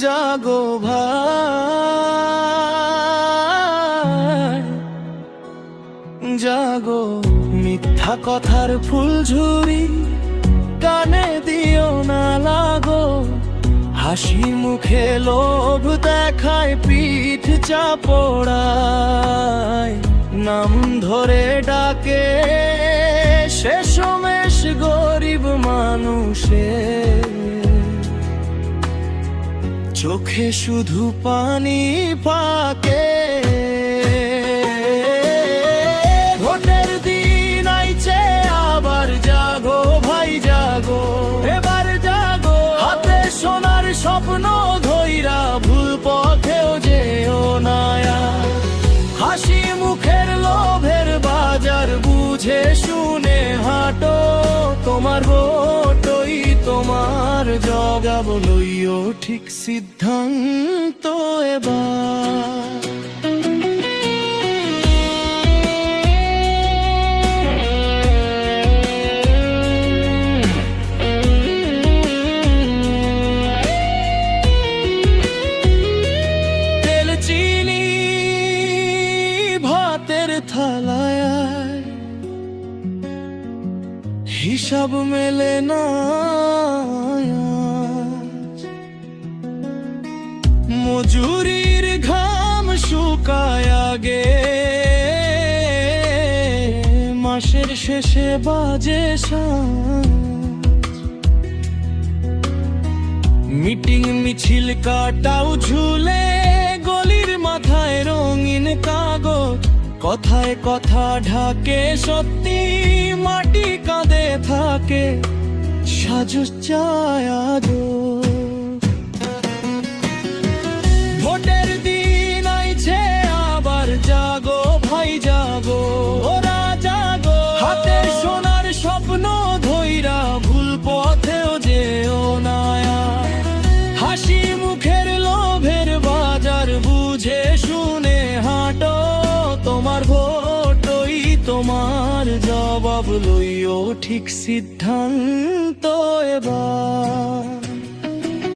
জাগো ভাই জাগো, মিথ্যা কথার ফুলঝুরি কানে দিও না লাগো। হাসি মুখে লোভ দেখায় পিঠ চাপড়ায়, নাম ধরে ডাকে শেষমেশ গরিব মানুষের চোখে শুধু পানি পাকে। ভোটের দিন আইছে আবার জাগো ভাই জাগো, এবার জাগো। হাতে সোনার স্বপ্ন ধইরা ভুল পথেও যেও না। হাসি মুখের লোভের বাজার বুঝে শুনে হাঁটো, তোমার ভোটই তোমার জবাব। লইও ঠিক সিদ্ধান্ত এবার। তেল চিনি ভাতের থালায় হিসাব মেলে না। মজুরির ঘাম শুকায় আগে, মাসের শেষে বাজে মিটিং মিছিল কাটাও ঝুলে, গলির মাথায় রঙিন কাগজ। কথায় কথা ঢাকে সত্যি, মাটি কাঁদে থাকে সাজু চায় আজো। ভোটের দিন আইছে আবার জাগো ভাই জাগো, ওরা জাগো। হাতে সোনার স্বপ্ন ধইরা ভুল পথেও যেও না। হাসি মুখের লোভের বাজার বুঝে শুনে হাঁটো, তোমার ভোটই তোমার জবাব। লইও ঠিক সিদ্ধান্ত এবার।